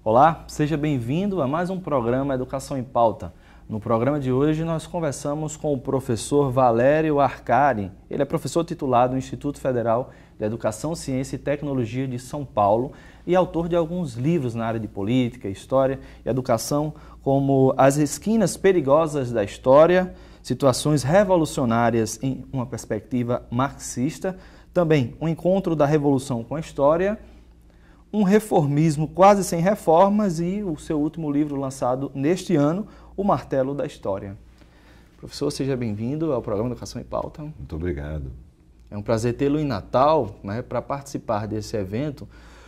Olá, seja bem-vindo a mais um programa Educação em Pauta. No programa de hoje nós conversamos com o professor Valério Arcari. Ele é professor titular do Instituto Federal de Educação, Ciência e Tecnologia de São Paulo e autor de alguns livros na área de política, história e educação, como As Esquinas Perigosas da História, Situações Revolucionárias em uma Perspectiva Marxista, também O Encontro da Revolução com a História, Um Reformismo Quase Sem Reformas e o seu último livro lançado neste ano, O Martelo da História. Professor, seja bem-vindo ao programa Educação em Pauta. Muito obrigado. É um prazer tê-lo em Natal, para participar desse evento,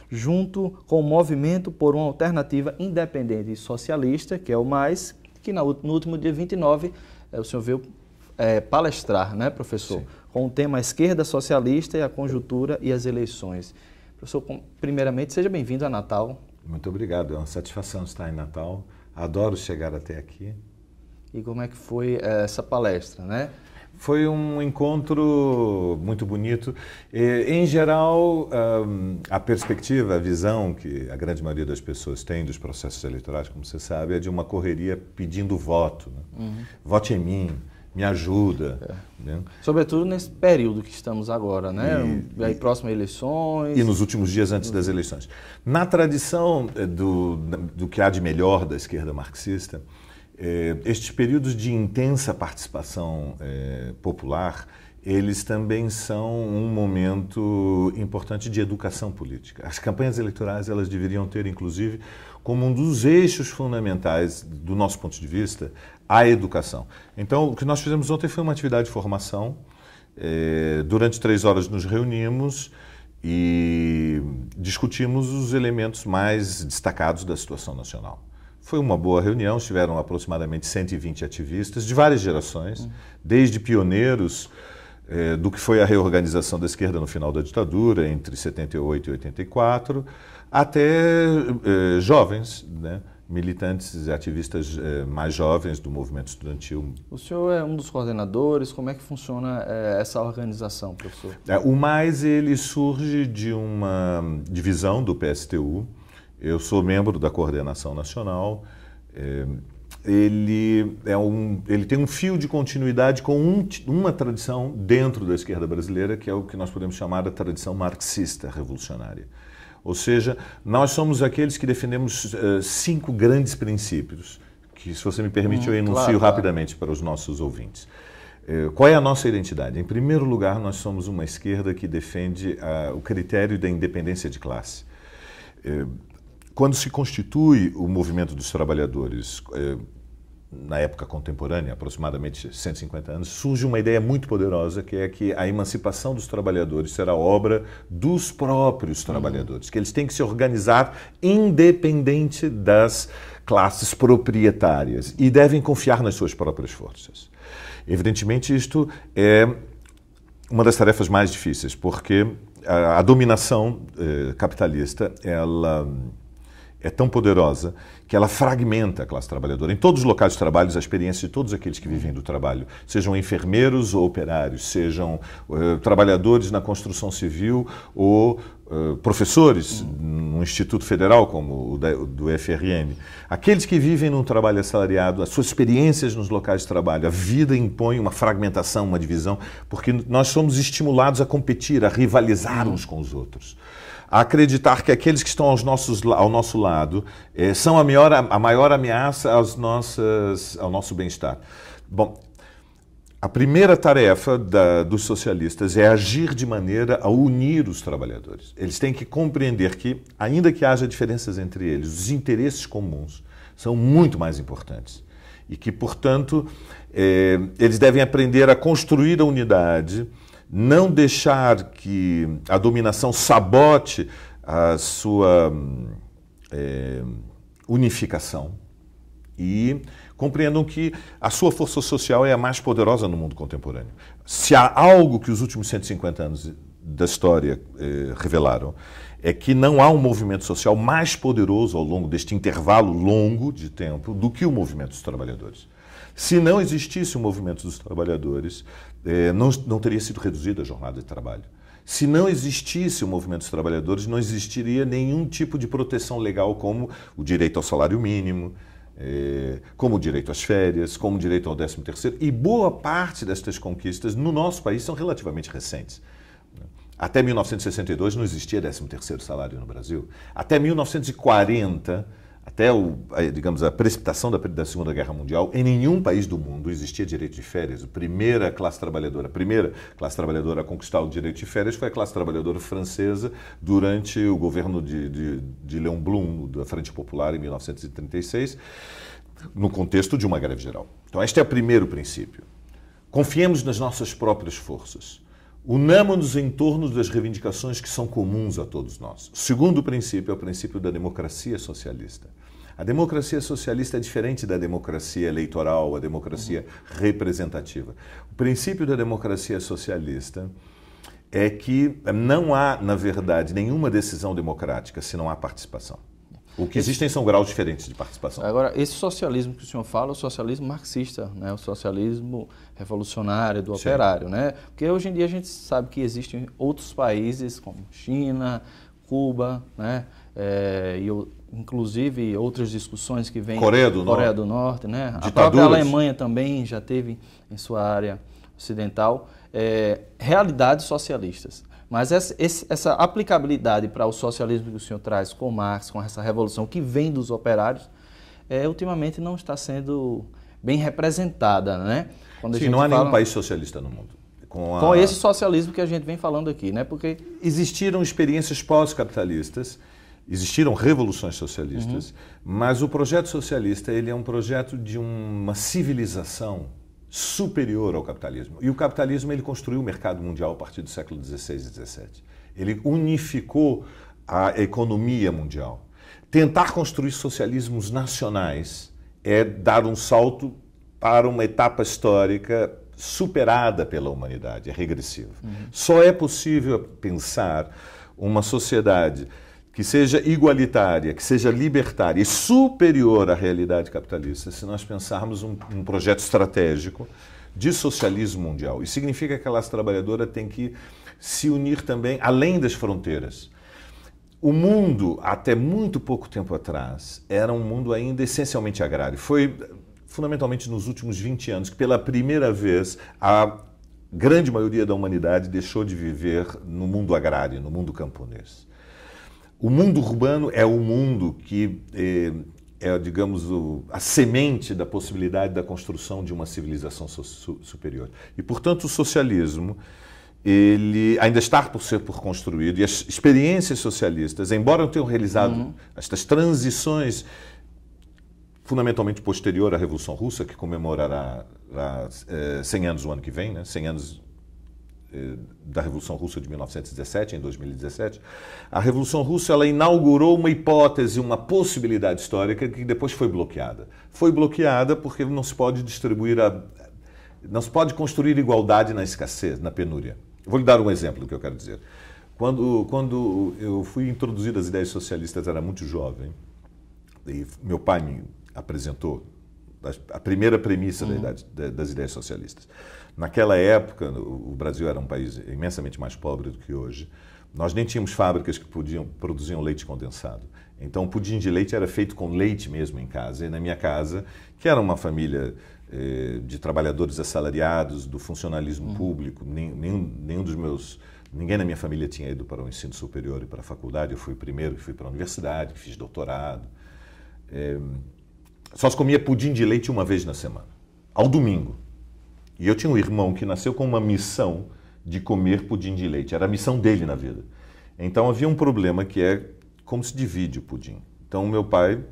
junto com o Movimento por uma Alternativa Independente e Socialista, que é o MAIS, que no último dia 29 o senhor veio palestrar, né, professor? Sim. Com o tema Esquerda Socialista e a Conjuntura e as Eleições. Professor, primeiramente, seja bem-vindo a Natal. Muito obrigado, é uma satisfação estar em Natal. Adoro chegar até aqui. E como é que foi essa palestra, né? Foi um encontro muito bonito. Em geral, a perspectiva, a visão que a grande maioria das pessoas tem dos processos eleitorais, como você sabe, é de uma correria pedindo voto. Né? Uhum. Vote em mim, me ajuda. Né? Sobretudo nesse período que estamos agora, né? E aí próximas eleições. E nos últimos dias antes das eleições. Na tradição do que há de melhor da esquerda marxista, estes períodos de intensa participação popular, eles também são um momento importante de educação política. As campanhas eleitorais, elas deveriam ter, inclusive, como um dos eixos fundamentais, do nosso ponto de vista, a educação. Então, o que nós fizemos ontem foi uma atividade de formação. Durante 3 horas nos reunimos e discutimos os elementos mais destacados da situação nacional. Foi uma boa reunião, estiveram aproximadamente 120 ativistas de várias gerações, desde pioneiros do que foi a reorganização da esquerda no final da ditadura, entre 78 e 84, até jovens, né? Militantes e ativistas mais jovens do movimento estudantil. O senhor é um dos coordenadores, como é que funciona essa organização, professor? O MAIS, ele surge de uma divisão do PSTU. Eu sou membro da coordenação nacional. Ele tem um fio de continuidade com uma tradição dentro da esquerda brasileira, que é o que nós podemos chamar de tradição marxista revolucionária. Ou seja, nós somos aqueles que defendemos 5 grandes princípios, que, se você me permite, eu enuncio rapidamente para os nossos ouvintes. Qual é a nossa identidade? Em primeiro lugar, nós somos uma esquerda que defende o critério da independência de classe. Quando se constitui o movimento dos trabalhadores, na época contemporânea, aproximadamente 150 anos, surge uma ideia muito poderosa, que é que a emancipação dos trabalhadores será obra dos próprios trabalhadores, que eles têm que se organizar independente das classes proprietárias e devem confiar nas suas próprias forças. Evidentemente, isto é uma das tarefas mais difíceis, porque a dominação capitalista, ela é tão poderosa que ela fragmenta a classe trabalhadora. Em todos os locais de trabalho, a experiência de todos aqueles que vivem do trabalho, sejam enfermeiros ou operários, sejam trabalhadores na construção civil ou professores num instituto federal como o do FRN. Aqueles que vivem num trabalho assalariado, as suas experiências nos locais de trabalho, a vida impõe uma fragmentação, uma divisão, porque nós somos estimulados a competir, a rivalizar uns com os outros. A acreditar que aqueles que estão ao nosso lado são a maior ameaça ao nosso bem-estar. Bom, a primeira tarefa dos socialistas é agir de maneira a unir os trabalhadores. Eles têm que compreender que, ainda que haja diferenças entre eles, os interesses comuns são muito mais importantes. E que, portanto, eles devem aprender a construir a unidade, não deixar que a dominação sabote a sua unificação e compreendam que a sua força social é a mais poderosa no mundo contemporâneo. Se há algo que os últimos 150 anos da história revelaram, é que não há um movimento social mais poderoso ao longo deste intervalo longo de tempo do que o movimento dos trabalhadores. Se não existisse o movimento dos trabalhadores, não teria sido reduzida a jornada de trabalho. Se não existisse o movimento dos trabalhadores, não existiria nenhum tipo de proteção legal como o direito ao salário mínimo, como o direito às férias, como o direito ao 13º. E boa parte destas conquistas no nosso país são relativamente recentes. Até 1962 não existia 13º salário no Brasil. Até 1940, até digamos, a precipitação da Segunda Guerra Mundial, em nenhum país do mundo existia direito de férias. A primeira classe trabalhadora a conquistar o direito de férias foi a classe trabalhadora francesa durante o governo de Léon Blum, da Frente Popular, em 1936, no contexto de uma greve geral. Então, este é o primeiro princípio. Confiemos nas nossas próprias forças. Unamos-nos em torno das reivindicações que são comuns a todos nós. O segundo princípio é o princípio da democracia socialista. A democracia socialista é diferente da democracia eleitoral, a democracia representativa. O princípio da democracia socialista é que não há, na verdade, nenhuma decisão democrática se não há participação. O que existem são graus diferentes de participação. Agora, esse socialismo que o senhor fala é o socialismo marxista, né? O socialismo revolucionário do operário, né? Porque hoje em dia a gente sabe que existem outros países como China, Cuba, né? Inclusive outras discussões que vêm Coreia do Norte, né? Ditaduras. A própria Alemanha também já teve em sua área ocidental realidades socialistas. Mas essa aplicabilidade para o socialismo que o senhor traz com Marx, com essa revolução que vem dos operários, ultimamente não está sendo bem representada, né? Sim, não há nenhum país socialista no mundo. Com esse socialismo que a gente vem falando aqui, né? Porque existiram experiências pós-capitalistas, existiram revoluções socialistas, mas o projeto socialista ele é um projeto de uma civilização superior ao capitalismo. E o capitalismo ele construiu o mercado mundial a partir do século XVI e XVII. Ele unificou a economia mundial. Tentar construir socialismos nacionais é dar um salto para uma etapa histórica superada pela humanidade, é regressivo. Só é possível pensar uma sociedade que seja igualitária, que seja libertária e superior à realidade capitalista, se nós pensarmos um projeto estratégico de socialismo mundial. Isso significa que a classe trabalhadora tem que se unir também além das fronteiras. O mundo, até muito pouco tempo atrás, era um mundo ainda essencialmente agrário. Foi fundamentalmente nos últimos 20 anos que, pela primeira vez, a grande maioria da humanidade deixou de viver no mundo agrário, no mundo camponês. O mundo urbano é o mundo que digamos, a semente da possibilidade da construção de uma civilização superior. E, portanto, o socialismo ele ainda está por ser construído e as experiências socialistas, embora tenham realizado estas transições fundamentalmente posterior à Revolução Russa, que comemorará 100 anos no ano que vem, né? 100 anos da Revolução Russa de 1917, em 2017, a Revolução Russa ela inaugurou uma hipótese, uma possibilidade histórica que depois foi bloqueada. Foi bloqueada porque não se pode não se pode construir igualdade na escassez, na penúria. Vou lhe dar um exemplo do que eu quero dizer. Quando eu fui introduzido às ideias socialistas, era muito jovem, e meu pai me apresentou a primeira premissa das ideias socialistas. Naquela época, o Brasil era um país imensamente mais pobre do que hoje. Nós nem tínhamos fábricas que produziam leite condensado. Então, o pudim de leite era feito com leite mesmo em casa. E na minha casa, que era uma família de trabalhadores assalariados, do funcionalismo público, ninguém na minha família tinha ido para o ensino superior e para a faculdade. Eu fui o primeiro que fui para a universidade, fiz doutorado. Só se comia pudim de leite uma vez na semana, ao domingo. E eu tinha um irmão que nasceu com uma missão de comer pudim de leite. Era a missão dele na vida. Então havia um problema que é como se divide o pudim. Então o meu pai,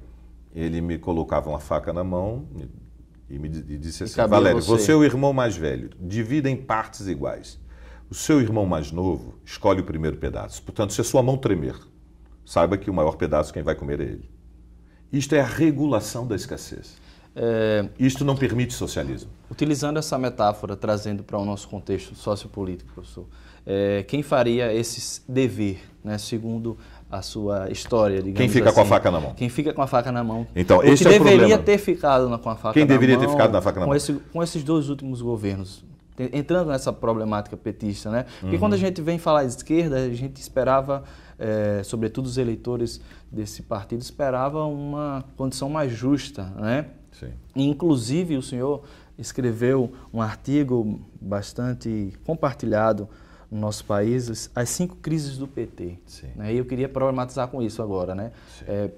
ele me colocava uma faca na mão e me disse assim: Valério, você é o irmão mais velho, divida em partes iguais. O seu irmão mais novo escolhe o primeiro pedaço. Portanto, se a sua mão tremer, saiba que o maior pedaço quem vai comer é ele. Isto é a regulação da escassez. Isto não permite socialismo. Utilizando essa metáfora, trazendo para o nosso contexto sociopolítico, professor, quem faria esse dever, né, segundo a sua história, digamos Quem fica assim, com a faca na mão. Quem fica com a faca na mão. Então, esse é o problema. Quem deveria ter ficado com a faca Quem na mão. deveria ter ficado na faca na mão? Com esses dois últimos governos entrando nessa problemática petista, né? Porque quando a gente vem falar de esquerda, a gente esperava, sobretudo os eleitores desse partido, esperavam uma condição mais justa, né? Sim. E, inclusive, o senhor escreveu um artigo bastante compartilhado no nosso país, as 5 crises do PT. Né? E eu queria problematizar com isso agora, né?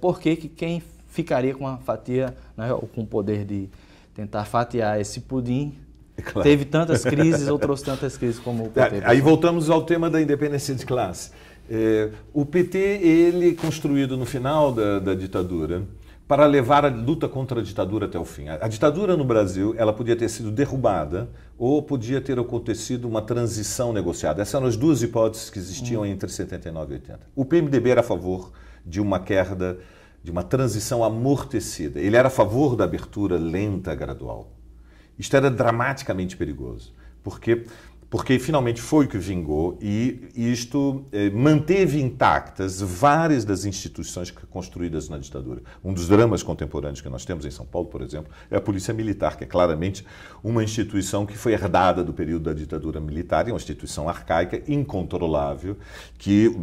Por que quem ficaria com uma fatia, né, ou com o poder de tentar fatiar esse pudim, claro, teve tantas crises ou trouxe tantas crises como o PT? Aí voltamos ao tema da independência de classe. O PT, ele construído no final da ditadura, para levar a luta contra a ditadura até o fim. A ditadura no Brasil, ela podia ter sido derrubada ou podia ter acontecido uma transição negociada. Essas eram as 2 hipóteses que existiam entre 79 e 80. O PMDB era a favor de uma queda, de uma transição amortecida. Ele era a favor da abertura lenta, gradual. Isto era dramaticamente perigoso, porque finalmente foi o que vingou e isto manteve intactas várias das instituições construídas na ditadura. Um dos dramas contemporâneos que nós temos em São Paulo, por exemplo, é a Polícia Militar, que é claramente uma instituição que foi herdada do período da ditadura militar, é uma instituição arcaica, incontrolável, que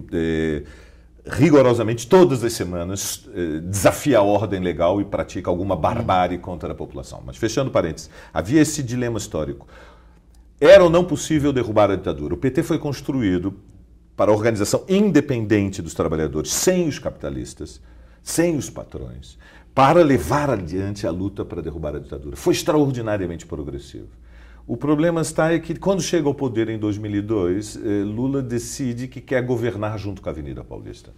rigorosamente todas as semanas desafia a ordem legal e pratica alguma barbárie contra a população. Mas fechando parênteses, havia esse dilema histórico. Era ou não possível derrubar a ditadura? O PT foi construído para a organização independente dos trabalhadores, sem os capitalistas, sem os patrões, para levar adiante a luta para derrubar a ditadura. Foi extraordinariamente progressivo. O problema está é que, quando chega ao poder em 2002, Lula decide que quer governar junto com a Avenida Paulista.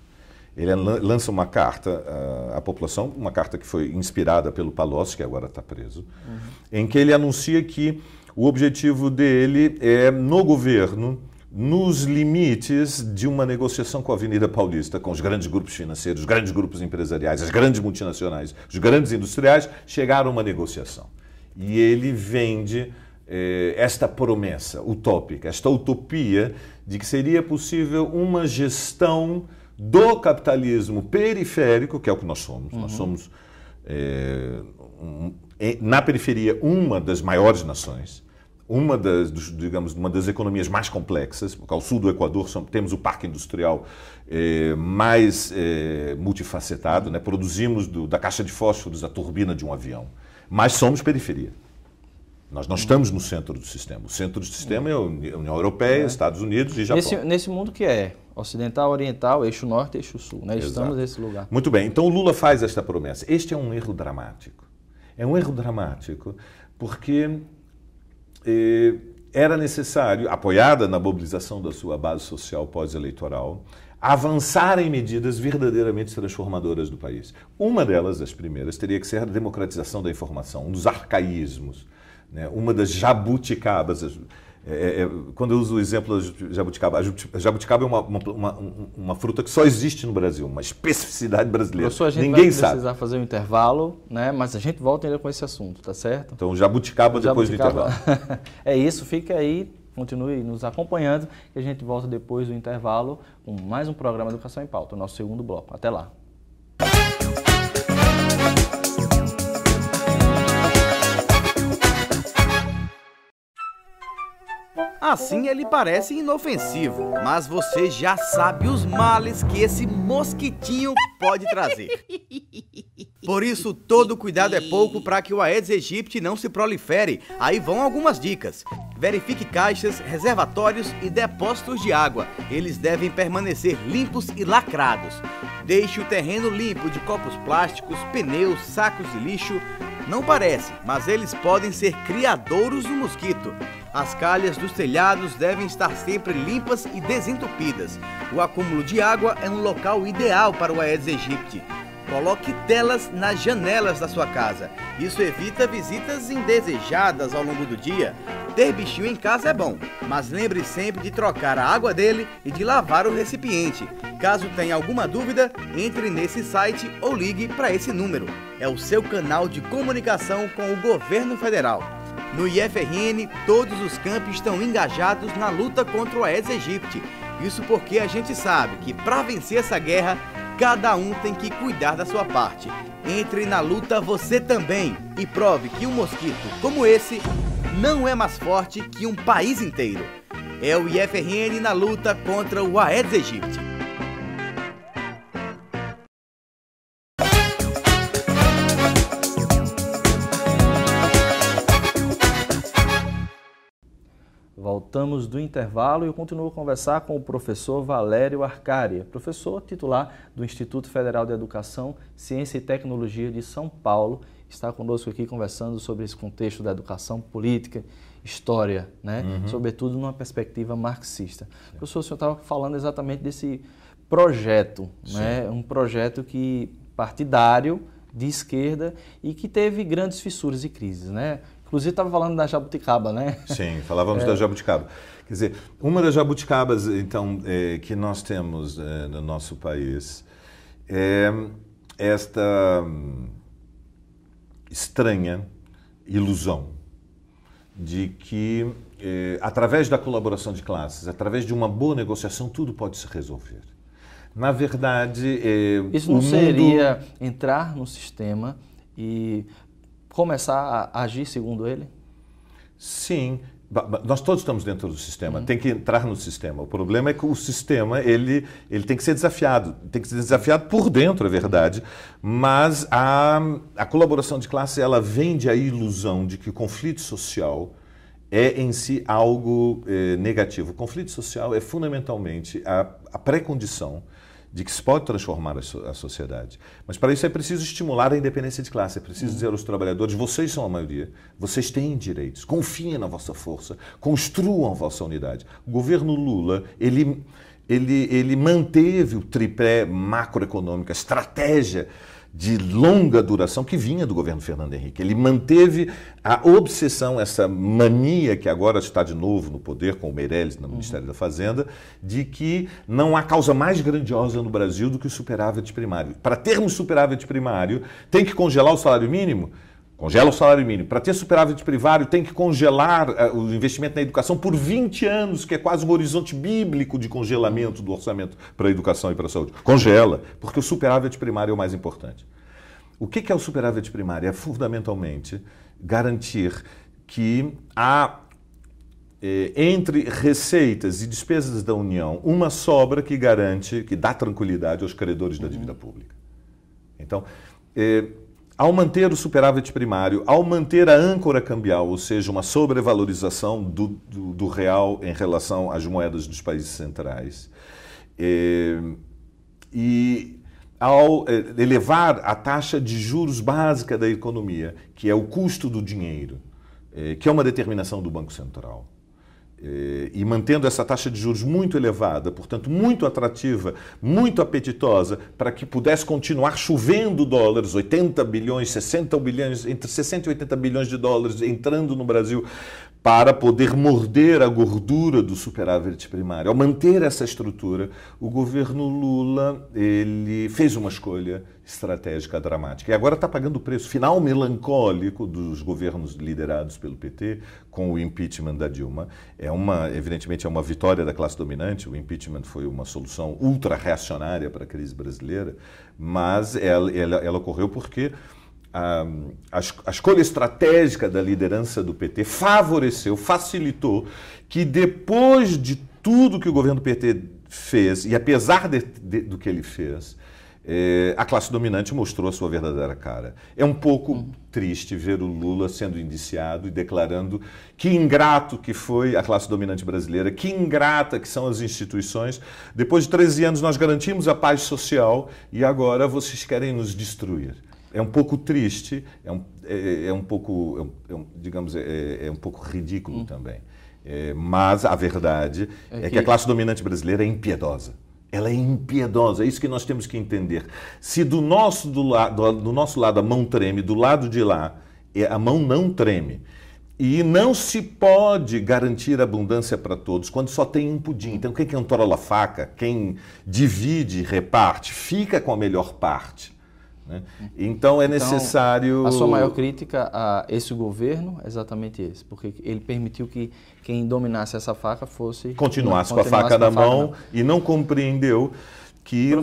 Ele lança uma carta à população, uma carta que foi inspirada pelo Palocci, que agora está preso, em que ele anuncia que o objetivo dele é, no governo, nos limites de uma negociação com a Avenida Paulista, com os grandes grupos financeiros, os grandes grupos empresariais, as grandes multinacionais, os grandes industriais, chegar a uma negociação. E ele vende esta promessa utópica, esta utopia de que seria possível uma gestão do capitalismo periférico, que é o que nós somos. Nós somos, na periferia, uma das maiores nações, uma das economias mais complexas, porque ao sul do Equador temos o parque industrial mais multifacetado, né? Produzimos da caixa de fósforos a turbina de um avião, mas somos periferia. Nós não estamos no centro do sistema. O centro do sistema é a União Europeia, Estados Unidos e Japão. Nesse mundo que é ocidental, oriental, eixo norte, eixo sul, né? Estamos nesse lugar. Muito bem. Então o Lula faz esta promessa. Este é um erro dramático. É um erro dramático porque era necessário, apoiada na mobilização da sua base social pós-eleitoral, avançar em medidas verdadeiramente transformadoras do país. Uma delas, as primeiras, teria que ser a democratização da informação, um dos arcaísmos. Uma das jabuticabas, quando eu uso o exemplo da jabuticaba, a jabuticaba é uma fruta que só existe no Brasil, uma especificidade brasileira. Professor, a gente Ninguém vai precisar fazer um intervalo, né? Mas a gente volta ainda com esse assunto, tá certo? Então, jabuticaba depois do intervalo. É isso, fica aí, continue nos acompanhando e a gente volta depois do intervalo com mais um programa Educação em Pauta, o nosso segundo bloco. Até lá. Assim ele parece inofensivo, mas você já sabe os males que esse mosquitinho pode trazer. Por isso, todo cuidado é pouco para que o Aedes aegypti não se prolifere. Aí vão algumas dicas. Verifique caixas, reservatórios e depósitos de água. Eles devem permanecer limpos e lacrados. Deixe o terreno limpo de copos plásticos, pneus, sacos de lixo. Não parece, mas eles podem ser criadouros do mosquito. As calhas dos telhados devem estar sempre limpas e desentupidas. O acúmulo de água é um local ideal para o Aedes aegypti. Coloque telas nas janelas da sua casa. Isso evita visitas indesejadas ao longo do dia. Ter bichinho em casa é bom, mas lembre sempre de trocar a água dele e de lavar o recipiente. Caso tenha alguma dúvida, entre nesse site ou ligue para esse número. É o seu canal de comunicação com o governo federal. No IFRN, todos os campos estão engajados na luta contra o Aedes aegypti. Isso porque a gente sabe que para vencer essa guerra, cada um tem que cuidar da sua parte. Entre na luta você também e prove que um mosquito como esse não é mais forte que um país inteiro. É o IFRN na luta contra o Aedes aegypti. Voltamos do intervalo e eu continuo a conversar com o professor Valério Arcari, professor titular do Instituto Federal de Educação, Ciência e Tecnologia de São Paulo. Está conosco aqui conversando sobre esse contexto da educação política, história, né? Sobretudo numa perspectiva marxista. Professor, o senhor estava falando exatamente desse projeto, né? Um projeto partidário, de esquerda, e que teve grandes fissuras e crises, né? Inclusive, estava falando da jabuticaba, né? Sim, falávamos da jabuticaba. Quer dizer, uma das jabuticabas, então, que nós temos no nosso país é esta estranha ilusão de que, através da colaboração de classes, através de uma boa negociação, tudo pode se resolver. Na verdade, isso não seria entrar no sistema e começar a agir segundo ele? Sim, nós todos estamos dentro do sistema, tem que entrar no sistema. O problema é que o sistema ele tem que ser desafiado por dentro, é verdade, mas a colaboração de classe ela vende a ilusão de que o conflito social é em si algo negativo. O conflito social é fundamentalmente a pré-condição de que se pode transformar a sociedade. Mas para isso é preciso estimular a independência de classe, é preciso dizer aos trabalhadores, vocês são a maioria, vocês têm direitos, confiem na vossa força, construam a vossa unidade. O governo Lula, ele manteve o tripé macroeconômico, a estratégia de longa duração que vinha do governo Fernando Henrique. Ele manteve a obsessão, essa mania que agora está de novo no poder com o Meirelles no Ministério da Fazenda, de que não há causa mais grandiosa no Brasil do que o superávit primário. Para termos superávit primário, tem que congelar o salário mínimo? Congela o salário mínimo. Para ter superávit primário, tem que congelar o investimento na educação por 20 anos, que é quase um horizonte bíblico de congelamento do orçamento para a educação e para a saúde. Congela, porque o superávit primário é o mais importante. O que é o superávit primário? É fundamentalmente garantir que há, entre receitas e despesas da União, uma sobra que garante, que dá tranquilidade aos credores da dívida pública. Então, ao manter o superávit primário, ao manter a âncora cambial, ou seja, uma sobrevalorização do real em relação às moedas dos países centrais, e ao elevar a taxa de juros básica da economia, que é o custo do dinheiro, que é uma determinação do Banco Central, e mantendo essa taxa de juros muito elevada, portanto muito atrativa, muito apetitosa, para que pudesse continuar chovendo dólares, 80 bilhões, 60 bilhões, entre 60 e 80 bilhões de dólares entrando no Brasil para poder morder a gordura do superávit primário. Ao manter essa estrutura, o governo Lula ele fez uma escolha estratégica dramática. E agora está pagando o preço final melancólico dos governos liderados pelo PT com o impeachment da Dilma. Evidentemente, é uma vitória da classe dominante. O impeachment foi uma solução ultra-reacionária para a crise brasileira, mas ela ocorreu porque a escolha estratégica da liderança do PT favoreceu, facilitou que depois de tudo que o governo PT fez, e apesar do que ele fez, a classe dominante mostrou a sua verdadeira cara. É um pouco triste ver o Lula sendo indiciado e declarando que ingrato que foi a classe dominante brasileira, que ingrata que são as instituições. Depois de 13 anos nós garantimos a paz social e agora vocês querem nos destruir. É um pouco triste, um pouco ridículo também. Mas a verdade é que a classe dominante brasileira é impiedosa. Ela é impiedosa, é isso que nós temos que entender. Se do nosso lado a mão treme, do lado de lá a mão não treme. E não se pode garantir abundância para todos quando só tem um pudim. Então quem controla a faca, quem divide, reparte, fica com a melhor parte. Né? Então é necessário... A sua maior crítica a esse governo é exatamente esse, porque ele permitiu que quem dominasse essa faca continuasse com a faca na mão e não compreendeu que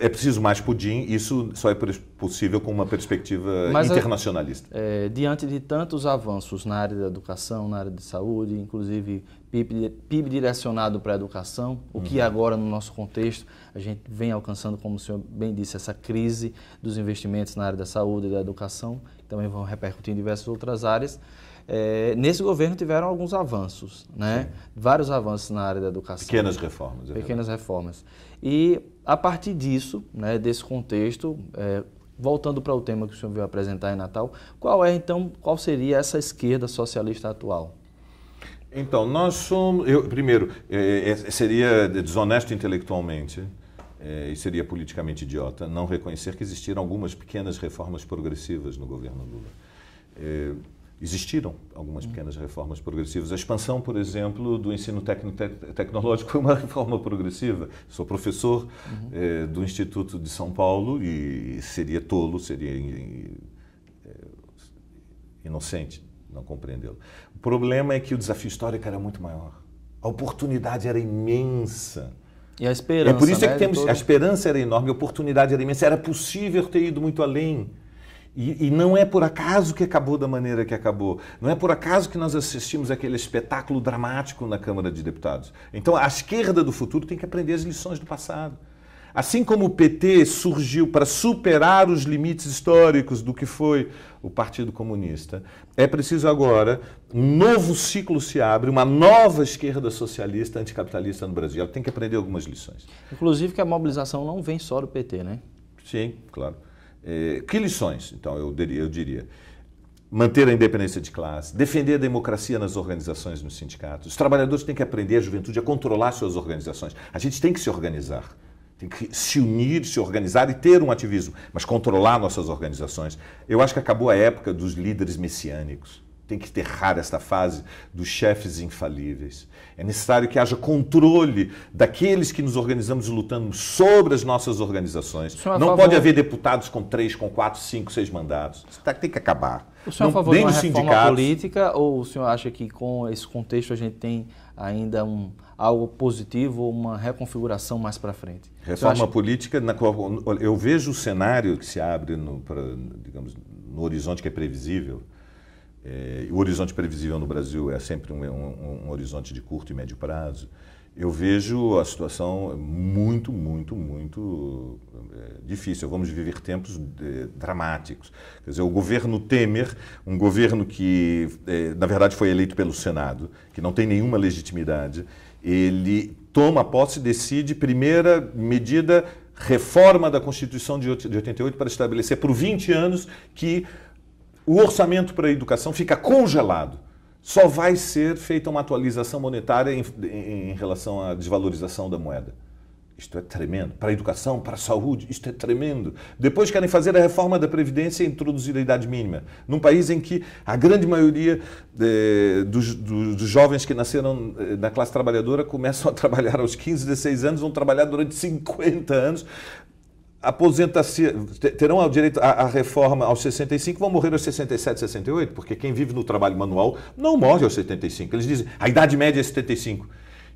é preciso mais pudim, isso só é possível com uma perspectiva internacionalista. Diante de tantos avanços na área da educação, na área de saúde, inclusive PIB direcionado para a educação, o que agora no nosso contexto a gente vem alcançando, como o senhor bem disse, essa crise dos investimentos na área da saúde e da educação, que também vão repercutir em diversas outras áreas. Nesse governo tiveram alguns avanços, né? Vários avanços na área da educação. Pequenas reformas. Pequenas reformas. E a partir disso, né, desse contexto, voltando para o tema que o senhor veio apresentar em Natal, qual seria essa esquerda socialista atual? Então, nós somos... primeiro, seria desonesto intelectualmente e seria politicamente idiota não reconhecer que existiram algumas pequenas reformas progressivas no governo Lula. Existiram algumas pequenas reformas progressivas. A expansão, por exemplo, do ensino tecnológico foi uma reforma progressiva. Sou professor do Instituto de São Paulo e seria tolo, seria inocente não compreendê-lo. O problema é que o desafio histórico era muito maior. A oportunidade era imensa. E a esperança, é por isso que temos... A esperança era enorme, a oportunidade era imensa. Era possível ter ido muito além. E não é por acaso que acabou da maneira que acabou. Não é por acaso que nós assistimos aquele espetáculo dramático na Câmara de Deputados. Então, a esquerda do futuro tem que aprender as lições do passado. Assim como o PT surgiu para superar os limites históricos do que foi o Partido Comunista, é preciso agora, um novo ciclo se abre, uma nova esquerda socialista, anticapitalista no Brasil. Ela tem que aprender algumas lições. Inclusive que a mobilização não vem só do PT, né? Sim, claro. Que lições, então, eu diria? Manter a independência de classe, defender a democracia nas organizações, nos sindicatos. Os trabalhadores têm que aprender, a juventude, a controlar suas organizações. A gente tem que se organizar, tem que se unir, se organizar e ter um ativismo, mas controlar nossas organizações. Eu acho que acabou a época dos líderes messiânicos. Tem que enterrar esta fase dos chefes infalíveis. É necessário que haja controle daqueles que nos organizamos e lutamos sobre as nossas organizações. Não pode haver deputados com 3, com 4, 5, 6 mandatos. Isso tem que acabar. O senhor é a favor de uma reforma política ou o senhor acha que com esse contexto a gente tem ainda algo positivo ou uma reconfiguração mais para frente? Reforma política, na qual eu vejo o cenário que se abre digamos, no horizonte que é previsível. O horizonte previsível no Brasil é sempre um horizonte de curto e médio prazo. Eu vejo a situação muito, muito, muito difícil. Vamos viver tempos dramáticos. Quer dizer, o governo Temer, um governo que, na verdade, foi eleito pelo Senado, que não tem nenhuma legitimidade, ele toma posse e decide, primeira medida, reforma da Constituição de 88 para estabelecer por 20 anos que o orçamento para a educação fica congelado. Só vai ser feita uma atualização monetária em relação à desvalorização da moeda. Isto é tremendo. Para a educação, para a saúde, isto é tremendo. Depois querem fazer a reforma da Previdência e introduzir a idade mínima. Num país em que a grande maioria dos jovens que nasceram na classe trabalhadora começam a trabalhar aos 15, 16 anos, vão trabalhar durante 50 anos. Terão o direito à reforma aos 65, vão morrer aos 67, 68, porque quem vive no trabalho manual não morre aos 75. Eles dizem, a idade média é 75.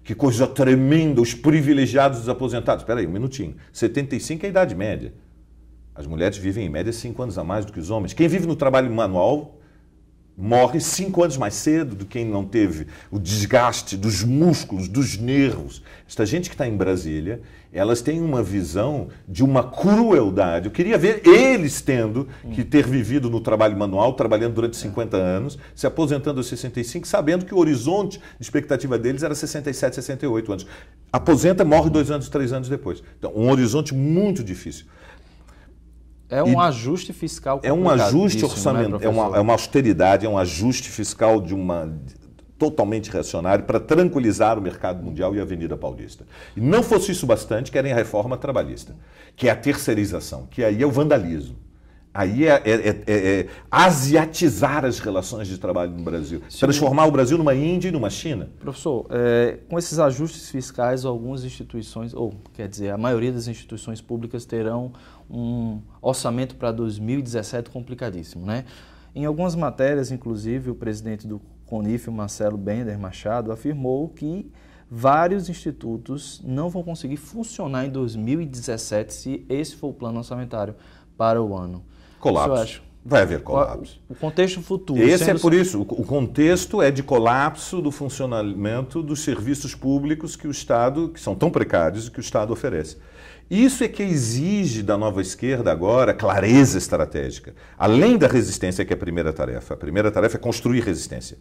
Que coisa tremenda, os privilegiados dos aposentados. Espera aí, um minutinho. 75 é a idade média. As mulheres vivem em média 5 anos a mais do que os homens. Quem vive no trabalho manual morre 5 anos mais cedo do que quem não teve o desgaste dos músculos, dos nervos. Esta gente que está em Brasília, elas têm uma visão de uma crueldade. Eu queria ver eles tendo que ter vivido no trabalho manual, trabalhando durante 50 anos, se aposentando aos 65, sabendo que o horizonte de expectativa deles era 67, 68 anos. Aposenta, morre 2 anos, 3 anos depois. Então, um horizonte muito difícil. É um ajuste fiscal complicado. É um ajuste orçamental, é uma austeridade, é um ajuste fiscal totalmente reacionário para tranquilizar o mercado mundial e a Avenida Paulista. E não fosse isso bastante, querem a reforma trabalhista, que é a terceirização, que aí é o vandalismo. Aí é asiatizar as relações de trabalho no Brasil, transformar o Brasil numa Índia e numa China. Professor, com esses ajustes fiscais, algumas instituições, a maioria das instituições públicas terão um orçamento para 2017 complicadíssimo, né? Em algumas matérias, inclusive, o presidente do CONIF, Marcelo Bender Machado, afirmou que vários institutos não vão conseguir funcionar em 2017 se esse for o plano orçamentário para o ano. Colapso. Eu acho. Vai haver colapso. O contexto futuro. Esse é por isso, o contexto é de colapso do funcionamento dos serviços públicos que o Estado, que são tão precários, que o Estado oferece. Isso é que exige da nova esquerda agora clareza estratégica. Além da resistência, que é a primeira tarefa é construir resistência.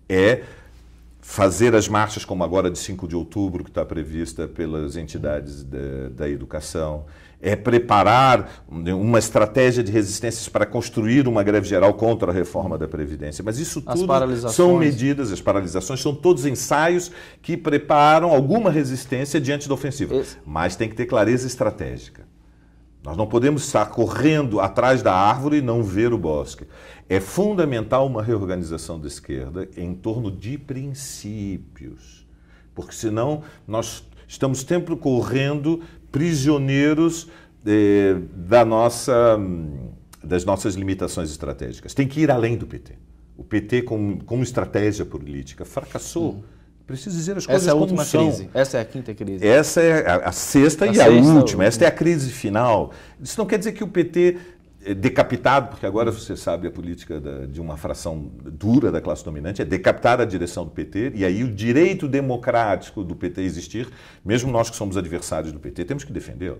É fazer as marchas como agora de 5 de outubro, que está prevista pelas entidades da educação, é preparar uma estratégia de resistências para construir uma greve geral contra a reforma da Previdência. Mas isso tudo são medidas, as paralisações são todos ensaios que preparam alguma resistência diante da ofensiva. Mas tem que ter clareza estratégica. Nós não podemos estar correndo atrás da árvore e não ver o bosque. É fundamental uma reorganização da esquerda em torno de princípios, porque senão nós estamos sempre correndo prisioneiros das nossas limitações estratégicas. Tem que ir além do PT. O PT, como estratégia política, fracassou. Preciso dizer as coisas como são. Essa é a última crise. Essa é a quinta crise. Essa é a sexta e a última. Esta é a crise final. Isso não quer dizer que o PT decapitado, porque agora você sabe a política de uma fração dura da classe dominante, é decapitar a direção do PT, e aí o direito democrático do PT existir, mesmo nós que somos adversários do PT, temos que defendê-lo.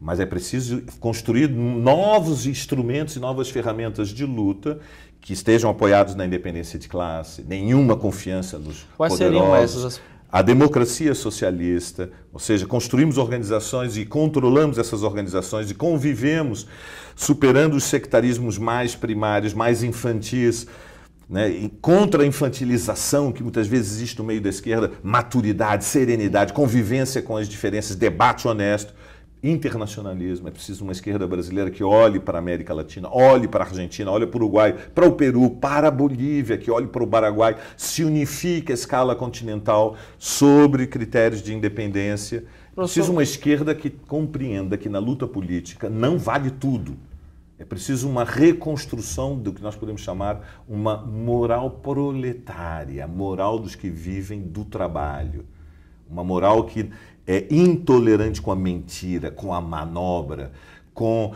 Mas é preciso construir novos instrumentos e novas ferramentas de luta que estejam apoiados na independência de classe, nenhuma confiança nos Quais poderosos. Seriam essas? A democracia socialista, ou seja, construímos organizações e controlamos essas organizações e convivemos, superando os sectarismos mais primários, mais infantis, né, contra a infantilização que muitas vezes existe no meio da esquerda, maturidade, serenidade, convivência com as diferenças, debate honesto, internacionalismo. É preciso uma esquerda brasileira que olhe para a América Latina, olhe para a Argentina, olhe para o Uruguai, para o Peru, para a Bolívia, que olhe para o Paraguai, se unifique a escala continental sobre critérios de independência. É preciso uma esquerda que compreenda que na luta política não vale tudo. É preciso uma reconstrução do que nós podemos chamar uma moral proletária, a moral dos que vivem do trabalho. Uma moral que é intolerante com a mentira, com a manobra, com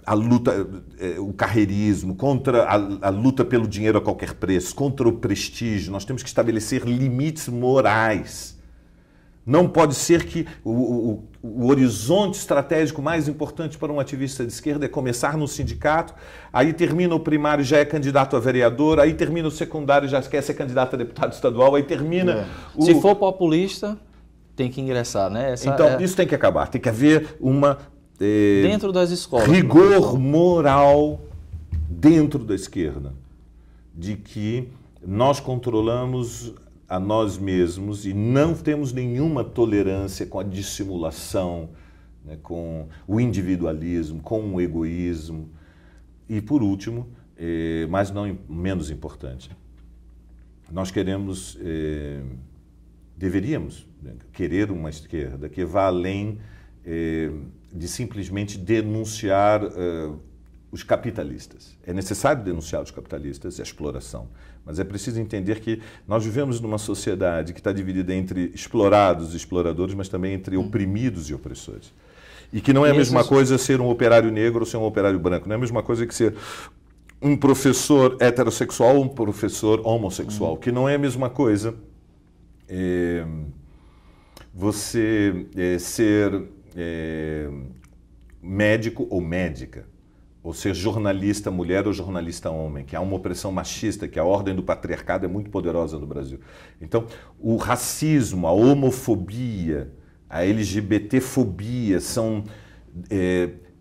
a luta, o carreirismo, contra a luta pelo dinheiro a qualquer preço, contra o prestígio. Nós temos que estabelecer limites morais. Não pode ser que o horizonte estratégico mais importante para um ativista de esquerda é começar no sindicato, aí termina o primário, já é candidato a vereador, aí termina o secundário, já quer ser candidato a deputado estadual, aí termina... Se for populista, tem que ingressar, né? Então, isso tem que acabar. Tem que haver uma... dentro das escolas. Rigor moral dentro da esquerda, de que nós controlamos a nós mesmos e não temos nenhuma tolerância com a dissimulação, né, com o individualismo, com o egoísmo. E, por último, mas não menos importante, nós queremos, deveríamos querer uma esquerda que vá além de simplesmente denunciar os capitalistas. É necessário denunciar os capitalistas e a exploração, mas é preciso entender que nós vivemos numa sociedade que está dividida entre explorados e exploradores, mas também entre oprimidos e opressores. E que não é a mesma coisa ser um operário negro ou ser um operário branco, não é a mesma coisa que ser um professor heterossexual ou um professor homossexual, que não é a mesma coisa você ser médico ou médica, ou ser jornalista mulher ou jornalista homem, que há uma opressão machista, que a ordem do patriarcado é muito poderosa no Brasil. Então, o racismo, a homofobia, a LGBTfobia são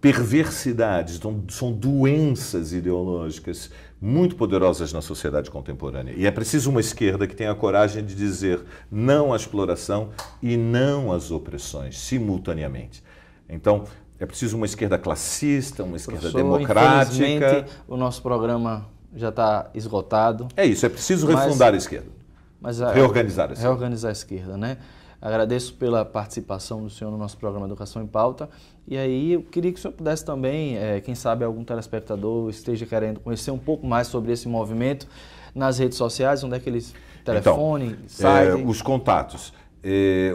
perversidades, são doenças ideológicas muito poderosas na sociedade contemporânea. E é preciso uma esquerda que tenha a coragem de dizer não à exploração e não às opressões, simultaneamente. Então, é preciso uma esquerda classista, uma esquerda democrática. Infelizmente, o nosso programa já está esgotado. É isso, é preciso refundar a esquerda. Reorganizar a esquerda. Reorganizar a esquerda, né? Agradeço pela participação do senhor no nosso programa Educação em Pauta. E aí, eu queria que o senhor pudesse também, quem sabe algum telespectador esteja querendo conhecer um pouco mais sobre esse movimento nas redes sociais, onde é que eles Telefone, então, site? Os contatos.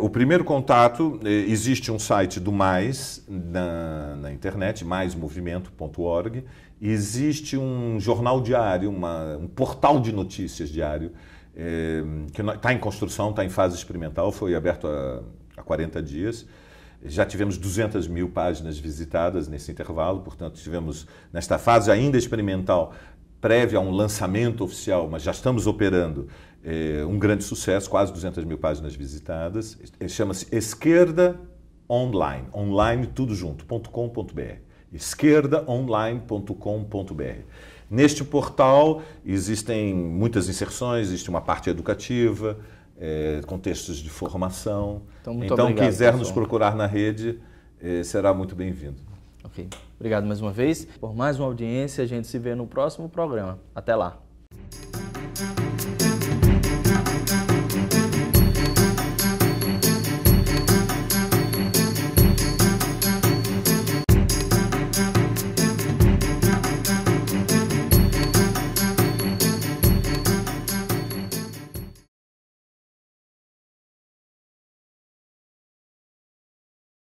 O primeiro contato, existe um site do Mais na internet, maismovimento.org. Existe um jornal diário, um portal de notícias diário, que está em construção, está em fase experimental, foi aberto há 40 dias. Já tivemos 200 mil páginas visitadas nesse intervalo, portanto, estivemos nesta fase ainda experimental, prévia a um lançamento oficial, mas já estamos operando. Um grande sucesso, quase 200 mil páginas visitadas. Chama-se Esquerda Online, online tudo junto, .com.br. esquerdaonline.com.br. Neste portal existem muitas inserções, existe uma parte educativa, com textos de formação. Então, obrigado, quiser nos pessoal. procurar na rede, será muito bem-vindo. Ok. Obrigado mais uma vez por mais uma audiência. A gente se vê no próximo programa. Até lá.